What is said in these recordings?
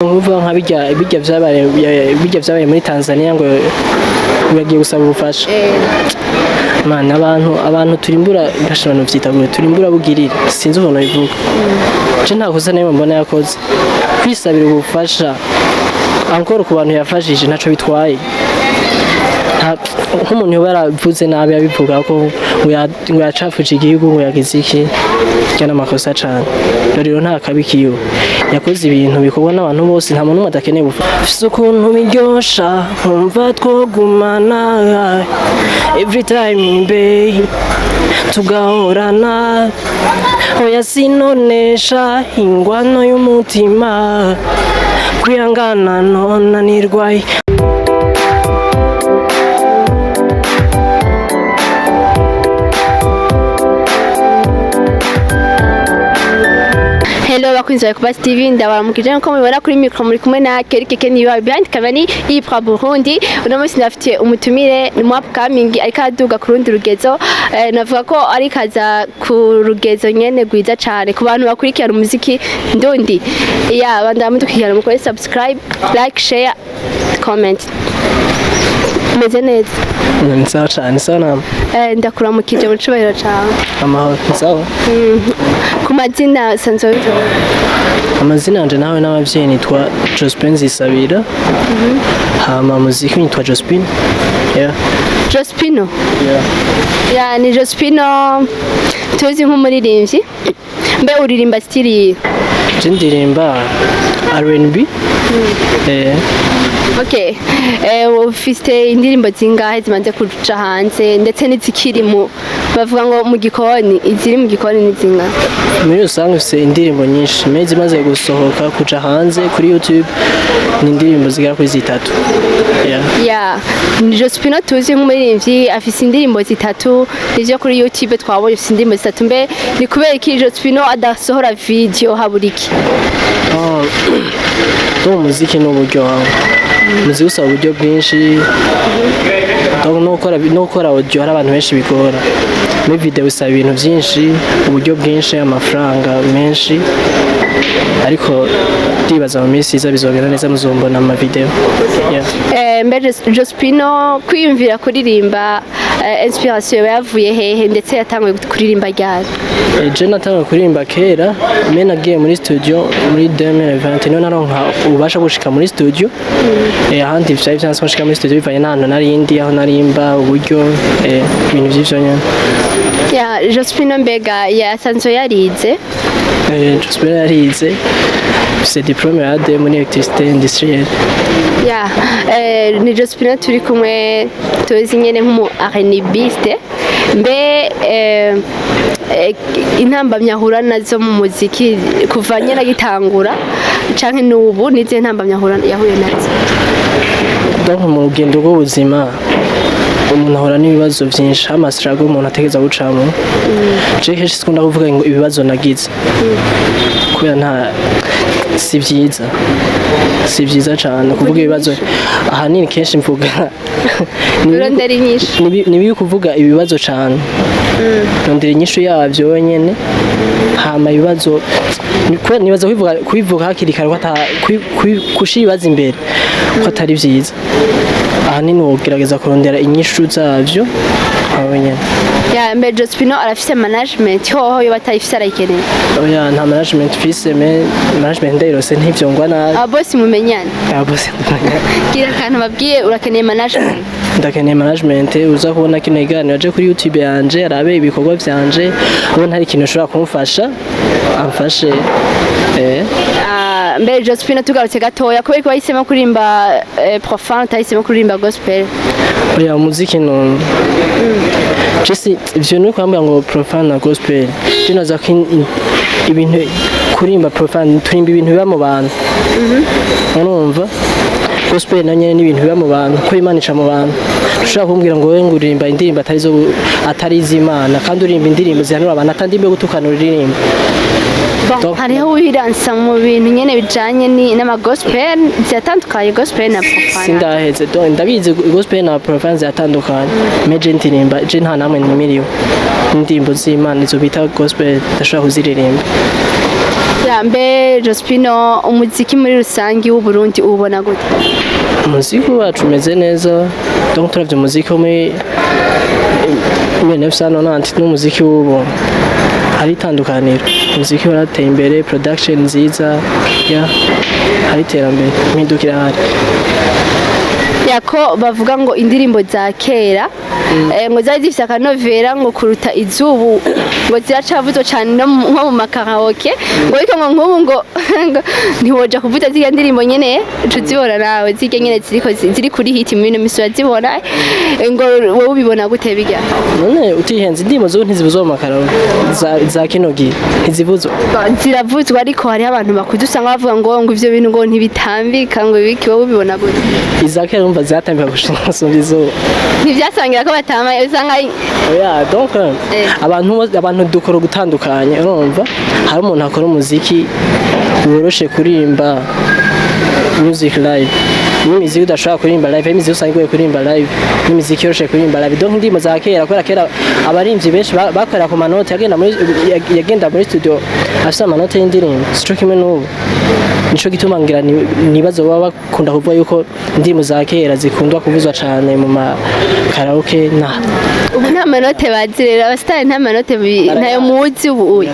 Uvuga nka bijya vyabaye muri Tanzania ngo bagiye gusaba ubufasha. Man abantu turimbura bashobora vyitagura turimbura bugirira sinzi ukuntu bivuga. Je nta kosa nayo mbona yakoze. Kwisabira ubufasha encore ku bantu yafashije ntaco bitwaye. Nk'umuntu yoba yaravuze nabi yabivuga ko ngo yacafuje igihugu ngo yagize iki cyane amakosa cyane rero nta kabikiyo yakoze ibintu bikorwa n'abantu bose nta muntu adakeneye gufasha ukuntu biryosha nkumva twogumana every time babe tugahorana oya sinonesha ingwano y'umutima kwihangana nona nirwaye. Hello bakunzi ba Kubasi TV ndabaramukije nko mubibona kuri micro muri kumwe na Kerikeke niba behind kamera y'Ipra Burundi uno munsi ndafite umutumire ni upcoming ariko aduga ku rundi rugezo navuga ko ari kaza ku rugezo nyene gwiza cyane ku bantu bakurikirana umuziki ndundi ya bandamudukirana mukore subscribe like share comment meze neza nsawa cyane sana ndakuramukije mu cubahiro cawe amahoro nsawa ku mazina sanzo amazina yanje nawe n'abavyeyi nitwa Jospin Zisabira hama muziki nitwa Jospin Jospino yeah ni Jospino tuzi nk'umuririmbyi mbe uririmba stili je ndirimba R&B Okay, ufite indirimbo zingahe zimaze kuja hanze ndetse n'izikiri mu bavuga ngo mu gikoni iziri mu gikoni ni zingahe? Muri rusange ufite indirimbo nyinshi mezi maze gusohoka kuja hanze kuri YouTube ni indirimbo zigera kuri zitatu. Ni Jospino tuzi nk'umuririmbyi afite indirimbo zitatu ivyo kuri YouTube twabonye afite indirimbo zitatu mbe ni kubera iki Jospino adasohora video haburiki? Umuziki n'uburyo muziki usaba uburyo bwinshi no gukora audio hari abantu benshi bigora muri video usaba ibintu byinshi uburyo bwinshi amafaranga menshi ariko ndibaza mu minsi iza bizogera neza muzombona ama video mbe Jospino kwiyumvira kuririmba inspiration yavuye hehe ndetse yatanguye kuririmba ryari? Je natanguye kuririmba kera me nagiye muri studio muri 2020 niho naronka ubasha gushika muri studio ahandi vyari vyanse gushika muri studio bivanye n'ahantu narindi aho narimba uburyo ibintu vy'ivyo nyene. Jospino mbega yasanzwe yarize? Jospino yarize c'est diplôme ya AD muri électricité industrielle. Ni Jospino turi kumwe tuzi nyene nk'umu R&Biste mbe intambamya hura nazo mu muziki kuva nyene gitangura canke n'ubu nize ntambamya hura yahuye nazo? Donc mu rugendo rw'ubuzima umuntu ahora n'ibibazo byinshi amasirago umuntu ategeza gucamo je kenshi sikunda kuvuga ngo ibibazo nagize kubera nta si byiza cyane kuvuga ibibazo ahanini kenshi mvuga nibi kuvuga ibibazo cyane rondera inyishu yabyo wenyene hama ibibazo nibaza kubivuga hakiri kare kushibaza imbere ko atari byiza ahanini wogerageza kurondera inyishu zabyo wenyene. Mbe Jospino arafise management hoho yo batayifise arayikeneye? Nta management fise management ndayirose ntivyongwa nabi. Boss mumenyane? Boss mumenyane. Kira kantu babwiye urakeneye management? Ndakeneye management uza kubona kino iganiro aje kuri YouTube yanje arabe ibikorwa vyanje ubona hari ikintu ushobora kumfasha amfashe mbe Jospino tugarutse gatoya kubera ko wahisemo kurimba profane utahisemo kurimba gospel? Umuziki no Jesse ivyo ni kwambara ngo profane na gospel dinaza ko ibintu kurimba profane turimba ibintu biba mu bantu urumva gospel nanye ni ibintu biba mu bantu ko Imana ica mu bantu ushaka kumbwira ngo wewe ngurimba indirimbo atari iz'Imana kandi urimba indirimbo zihanura abantu atandi mbe gutukana uririmba hariho wiransa mu bintu nyene bijanye n'ama gospel zatandukanye gospel na profane sindaheze ndabizi gospel na profane zatandukanye meje ndirimba je nta namwe nimiriyo indirimbo z'Imana izo bita gospel ndashaka kuziririmba Mbe Jospino umuziki muri rusangi w'u Burundi ubona gute? Umuziki wacu umeze neza, donc turavye umuziki wo muri 1990 n'umuziki w'ubu hari itandukaniro. Umuziki warateye imbere, production nziza, hari iterambere, impindukira hari. Yako bavuga ngo indirimbo za kera ngo zari zifite akanovera ngo kuruta izubu ngo ziracavuzwa cyane nko mu makaraoke ngo ariko ngo nk'ubu ngo ntiwoja kuvuza ziriya ndirimbo nyene tuzibona nawe zirya nyene ziri kuri hit mu bino misi zibona ngo wowe ubibona gute bijya none utihenze indirimbo zo ntizibuzwa mu makaraoke za kino gihe ntizibuzwa ziravuzwa ariko hari abantu bakuze usanga bavuga ngo ivyo bintu ngo ntibitambika ngo ibiki wowe ubibona gute izakera umva zatambika gushinga nsumbi zo ntibyasangira ko batama usanga donc abantu dukora gutandukanye urumva hari umuntu akora umuziki woroshe kurimba music live n'imiziki udashobora kurimba live imiziki usanzwe kurimba live n'imiziki yoroshe kurimba live donc ndimo za kera abarimvyi benshi bakorera ku manota yagenda muri studio afite amanota y'indirimbo sico kimwe n'ubu nico gituma ngira nibazo baba bakunda kuvuga yuko ndimo za kera zikundwa kuvuzwa cyane mu karaoke ubu nta manote bazirera abastari nta manote nayo muzi ubu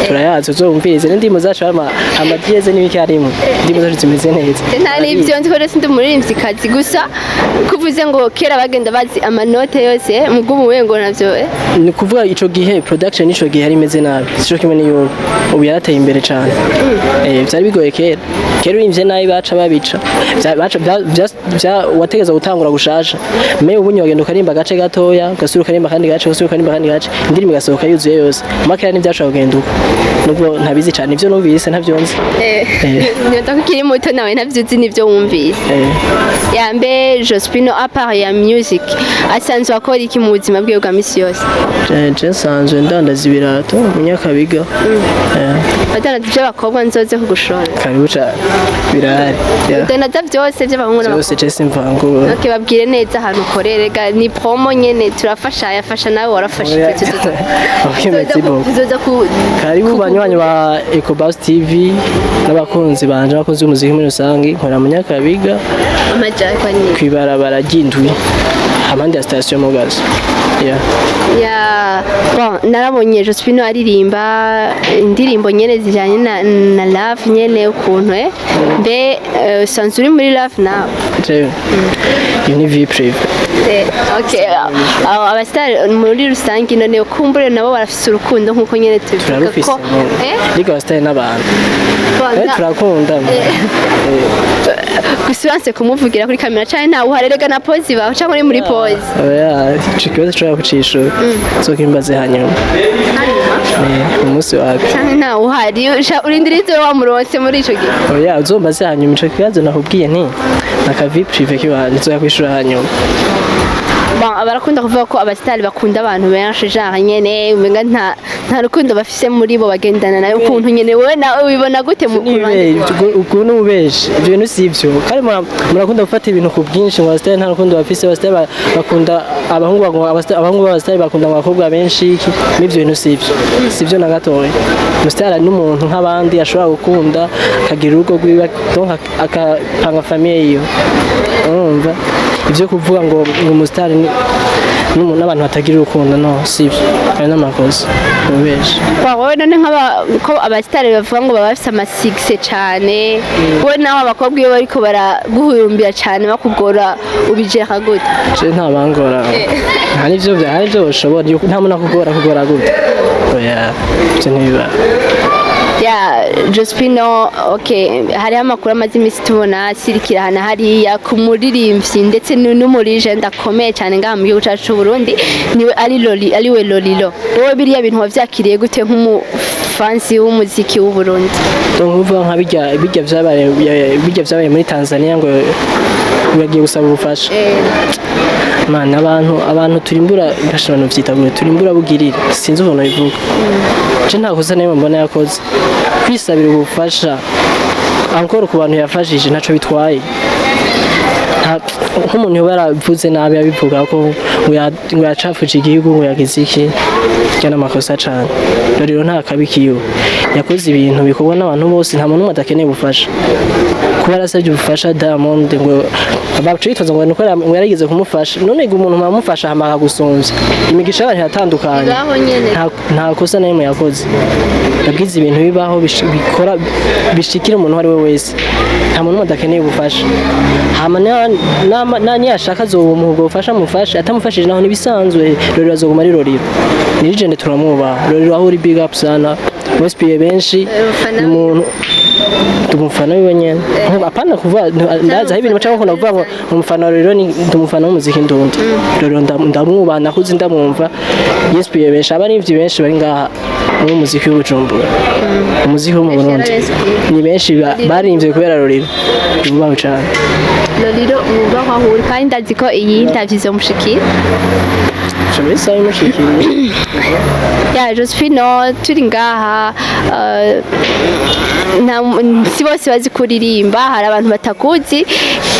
turayazi uzumvirize n'indimo zacu amadieze n'ibiki harimo indimo zacu zimeze neza nta n'ibyo nzi ko rero sindi umuririmbyi kazi gusa kuvuze ngo kera bagenda bazi amanote yose mu bw'ubuwe ngo navyo ni kuvuga ico gihe production ico gihe hari imeze nabi sico kimwe n'iyo ubu yarateye imbere cyane byari bigoye kera urimvye nabi baca babica wategeza gutangura gushasha me ubunye wagenda ukarimba gace gatoya gasura ukarimba kandi gace indirimbo gasohoka yuzuye yose amakera n'ibyacu kugenda uko nubwo ntabizi cyane ivyo numvise ntavyonzi niyo takiri muto nawe ntavyuzi nivyo wumvise Mbe Jospino apart ya music asanzwe akora iki mu buzima bwe bwa misi yose je nsanzwe ndandaza ibirato mu Nyakabiga badandaza ivy'abakobwa nzoze kugushora karibu cyane birahari udandaza vyose vy'abahungu byose je simvangu okay babwire neza ahantu ukorerega ni promo nyene turafasha yafasha nawe warafasha karibu banywanyi ba Ecobus TV n'abakunzi banje bakunzi b'umuziki muri rusangi nkora mu Nyakabiga kwibarabara ry'indwi amande ya station Mugazo narabonye Jospino aririmba indirimbo nyene zijanye na love nyene ukuntu mbe sanzuri muri love nawe ni vie prive okay abastari muri rusangi none kumbure nabo barafise urukundo nkuko nyene tuvuga ko liga abastari n'abantu turakunda gusibanse kumuvugira kuri kamera cyane ntawe uharerega na pose bawe cyangwa muri pose ikibazo cyo kucisha zokimbaze hanyuma umunsi wawe cyane ntawe uhari urindirize wamuronse muri ico gihe uzombaze hanyuma ico kibazo nakubwiye nti nakavi prive kibanze nzoya kwishura hanyuma barakunda kuvuga ko abastari bakunda abantu benshi genre nyene umenga nta rukundo bafise muri bo bagendana nayo ukuntu nyene wewe nawe ubibona gute mu ukuntu ubeje ibyo bintu sivyo kandi murakunda gufata ibintu ku bwinshi ngo abastari nta rukundo bafise abastari bakunda abahungu b'abastari bakunda abakobwa benshi n'ibyo bintu sivyo na gatoya umustari n'umuntu nk'abandi ashobora gukunda akagira urugo rwiwe donc akapanga famille yiwe urumva ibyo kuvuga ngo umustari n'abantu batagira urukundo no sivyo ari n'amakosa ubeje wowe none ko abastari bavuga ngo baba bafise amasigise cyane wowe naho abakobwa iyo bariko baraguhurumbira cyane bakugora ubijeka gute je nta bangora hari ivyo ushobora nta muntu akugora gute oya byo ntibiba Jospino hari amakuru amaze iminsi tubona asirikira hana hariya ku muririmbyi ndetse n'umurigenda akomeye cyane ngaha mu gihugu cyacu cy'u Burundi niwe ariwe Lolilo wowe biriya bintu wavyakiriye gute nk'umufansi w'umuziki w'u Burundi donc uvuga nka bijya vyabaye muri Tanzania ngo bagiye gusaba ubufasha mana abantu turimbura bashobora vyitagura turimbura bugirira sinzi ukuntu bivuga je nta kosa nayo mbona yakoze kwisabira ubufasha encore ku bantu yafashije ntaco bitwaye nk'umuntu yoba yaravuze nabi abivuga ko ngo yacafuje igihugu ngo yagize iki cyane amakosa cyane rero nta kabi kiyo yakoze ibintu bikorwa n'abantu bose nta muntu adakeneye ubufasha kuba yarasabye ubufasha Diamond ngo abacitoza ngo nuko yarigeze kumufasha none ngo umuntu amufasha hamaka gusonza imigisha y'abantu yatandukanye nta kosa na rimwe yakoze yabwize ibintu bibaho bikora bishikira umuntu ari we wese nta muntu adakeneye ubufasha hama nani yashaka zo umuhugo ufasha mufasha atamufashije naho nibisanzwe rero azoguma ari Roriro ni legend turamwubaha Roriro aho uri big up sana gospel benshi umuntu tumufana wiwe nyene apana kuva ndaza ibintu bacako kuna kuvuga ngo umufana Roriro ni tumufana w'umuziki ndundi Roriro ndamwubaha nakuzi ndamwumva gospel benshi abari ivyi benshi bari ngaha mu muziki w'Ubujumbura umuziki wo mu Burundi ni benshi barimvye kubera Roriro ubaho cyane Roriro ubaho ahuri kandi ndazi ko iyi interview zomushikira Chobesa imushikiriye ya Josephine turi ngaha si bose bazi kuririmba hari abantu batakuzi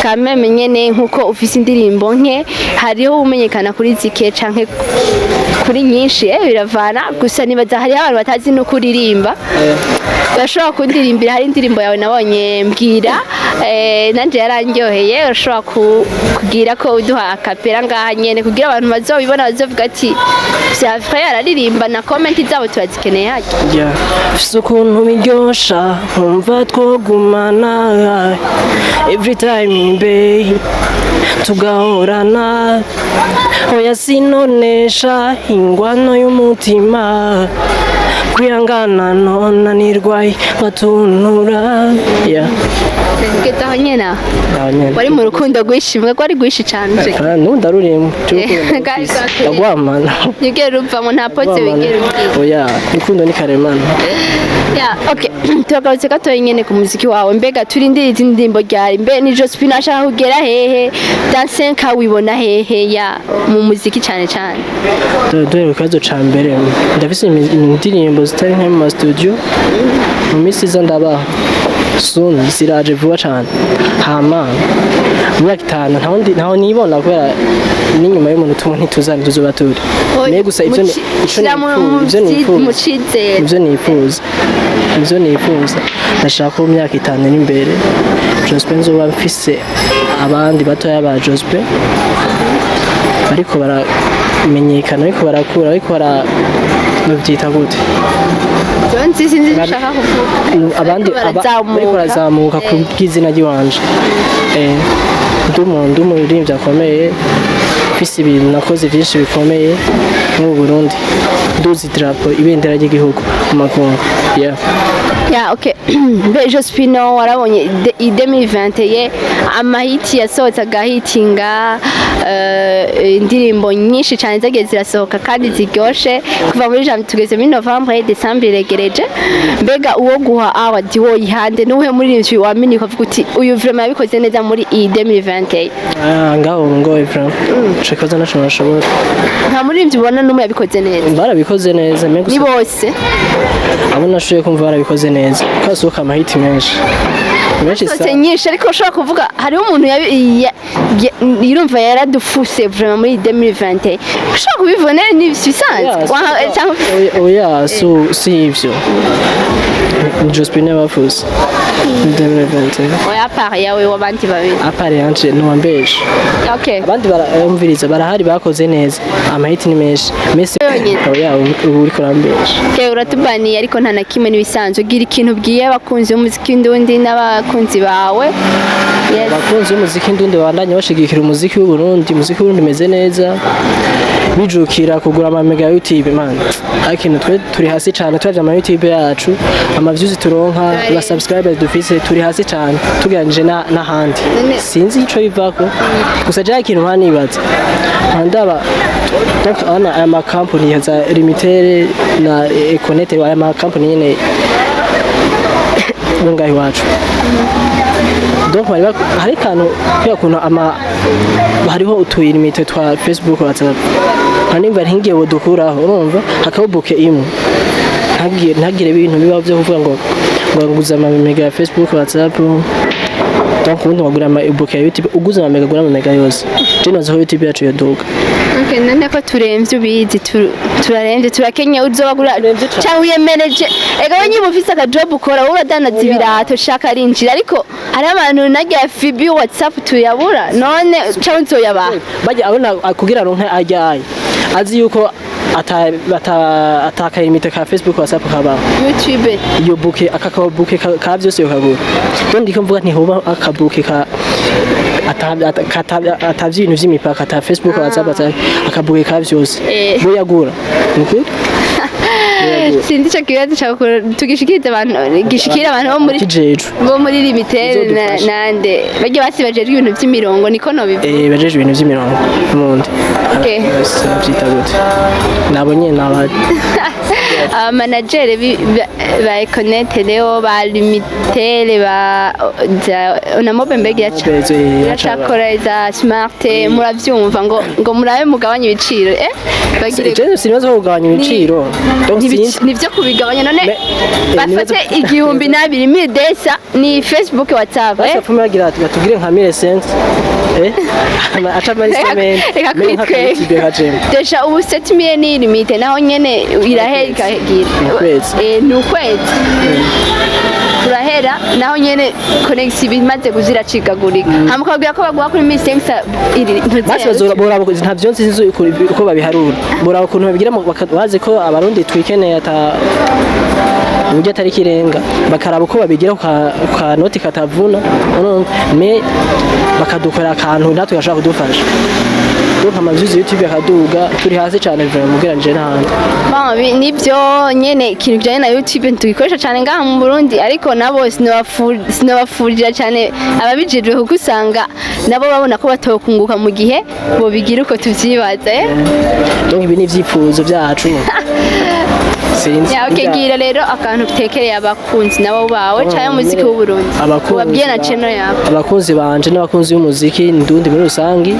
kameme nyene nkuko ufise indirimbo nke hariho umenyekana kuri zike canke kuri nyinshi biravana gusa nibaza hari abantu batazi no kuririmba bashobora kundirimbira hari indirimbo yawe nabonye mbwira nanje yarandyoheye urashobora kugira ko uduha akapera ngaha nyene kugira abantu bazobibona bazovuga ati vya vrai araririmba na comment zabo turazikeneye haki fise ukuntu biryosha nkumva twogumana every time imbe tugahorana oya sinonesha ingwano y'umutima kwihangana nona nirwaye batunura Ketaho nyena wari mu rukundo rwishimwe ko ari rwishi cyane nundi arurimo agwamana nigera upfa nta pote wigera oya rukundo ni karemano okay tugarutse gato nyene ku muziki wawe mbega turindira izindi ndimbo ryari mbe ni Josephine ashaka kugera hehe danse ka wibona hehe ya mu muziki cyane cyane dore kazo ca mbere ndafise indirimbo zitari nka mu studio mu misi za ndaba soon ziraje vuba cyane hama myaka 5 ntaho nibona kubera n'inyuma y'umuntu tumwe ntituzana tuzoba turi ne gusa ivyo nifuza ndashaka mu myaka 5 n'imbere Josephine nzoba mfise abandi batoya ba Josephine ariko baramenyekana ariko barakura ariko babyita gute sinzi nshaka kuvuga abandi barazamuka ku bw'izina ry'iwanje ndumuntu umuririmbyi akomeye mfise ibintu nakoze byinshi bikomeye mu Burundi nduzi drapo ibendera ry'igihugu mu makungu okay mbe Josephine warabonye 2021 amahiti yasohotse agahitinga indirimbo nyinshi cyane zagiye zirasohoka kandi ziryoshe kuva muri janvier tugeze muri novembre december iregereje mbega uwo guha award wo yihande nuhe muri ivyo wamini ukavuga uti uyu vraiment yabikoze neza muri 2021 ngaho ngo vraiment chekaza nashobora nta muri ivyo ubona numwe yabikoze neza barabikoze neza ni bose abo nashoye kumva barabikoze neza kasohoka amahiti menshi nyinshi ariko ushobora kuvuga hariho umuntu yirumva yaradufuse vraiment muri 2021 ushobora kubivona ni bisanzwe oya si ivyo Josephine bafuse 2021 oya part yawe wabandi babiri apare yanje no wambeje okay abandi baramviriza barahari bakoze neza amahiti ni menshi mese oya uri kurambeje uratubaniye ariko nta na kimwe nibisanzwe gira ikintu bwiye bakunze umuziki ndundi n'abakunzi bawe bakunze umuziki ndundi bandanye bashigikira umuziki w'u Burundi umuziki w'u Burundi meze neza bijukira kugura ama mega YouTube man akintu turi hasi cyane twaje ama YouTube yacu ama views turonka ba subscribers dufise turi hasi cyane tuganije n'ahandi sinzi ico bivako gusa je ikintu hanibaza ndaba ana ama company za limitere na Econet ama company nyene bungayi wacu donc hari kantu kuntu hariho utuyirimite twa Facebook WhatsApp hanimba ntingiye bodukuraho urumva hakabubuke imwe ntagire ibintu biba byo kuvuga ngo nguza ama mega Facebook WhatsApp donc ubundi wagura ibuke ya YouTube uguze amamega gura amamega yose je nazo YouTube yacu yoduka okay none ko turemvye ubizi turaremvye turakenya uzobagura cyangwa uyemereje ega wenye mufise aka job ukora uradanaza ibirato shaka arinjira ariko hari abantu najya Fibi WhatsApp tuyabura none cyangwa nzoyabaha bajya abona kugira ronke ajyaye azi yuko ataka limite ka Facebook WhatsApp kaba YouTube iyo buke akaka buke ka byose yokagura donc ndiko mvuga nti hoba akabuke ka atavye ibintu vy'imipaka ata Facebook WhatsApp akabuke ka byose bo yagura nukuri sindi cyo kibazo cyakora tugishikiriza abantu gishikira abantu bo muri limitere nande bajye basibaje ibintu by'imirongo niko no bivuga bajeje ibintu by'imirongo mundi okay byita gute nabonye naba manager ba Econete leo ba limitere ba na mobe mbege yacakora za smart muravyumva ngo murabe mugabanya ibiciro bagire je sinibazo kugabanya ibiciro nivyo kubigabanya none bafate 2020 desa ni Facebook WhatsApp WhatsApp muragira ati batugire nka 1500 acha mari semen desha ubu 7000 ni limite naho nyene iraherika ni ukwezi turahera naho nyene connect bimaze kuziracikagurika hamukabwira ko baguha kuri 1500 basi bazora ntavyo nzi uko babiharura bora ukuntu babigira bazi ko abarundi twikeneye ata uburyo atari kirenga bakaraba uko babigira ka noti katavuna me bakadukora akantu natwe gashaka kudufasha donc amazuzi YouTube akaduga turi hasi cyane vraiment mugeranje n'ahandi mama nibyo nyene ikintu bijanye na YouTube tugikoresha cyane ngaha mu Burundi ariko nabo sinabafurira cyane ababijejwe kuko usanga nabo babona ko batokunguka mu gihe bo bigira uko tuvyibaza donc ibi ni ivyifuzo byacu okay gira rero akantu tekereye abakunzi nabo bawe cyane muziki w'u Burundi wabwiye na channel yabo abakunzi banje n'abakunzi b'umuziki ndundi muri rusangi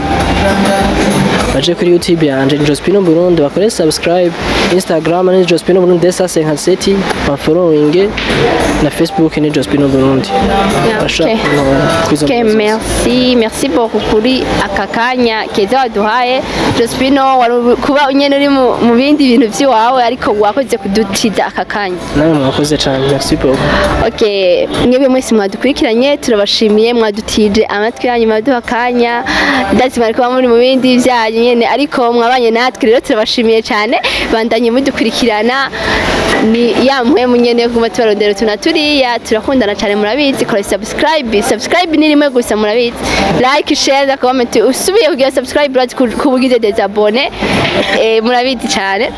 baje kuri YouTube yanje ni Jospino Burundi bakore subscribe Instagram ni Jospino Burundi desa 57 ba following na Facebook ni Jospino Burundi okay merci beaucoup kuri akakanya keza waduhaye Jospino kuba nyene uri mu bindi bintu by'iwawe ariko wakoze kudutiza akakanya nawe mwakoze cyane merci beaucoup okay mwebwe mwese mwadukurikiranye turabashimiye mwadutije amatwi yanyu mwaduha akanya ndazimara kuba muri mu bindi byanyu nyene ariko mwabanye natwe rero turabashimiye cyane bandanye mudukurikirana ni yamwe munyene kuma tubarondero tunaturiya turakundana cyane murabizi kora subscribe ni rimwe gusa murabizi like share na comment usubiye kugira subscribe kubugize des abonnés murabizi cyane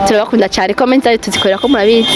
turabakunda cyane comment zayo tuzikorera ko murabizi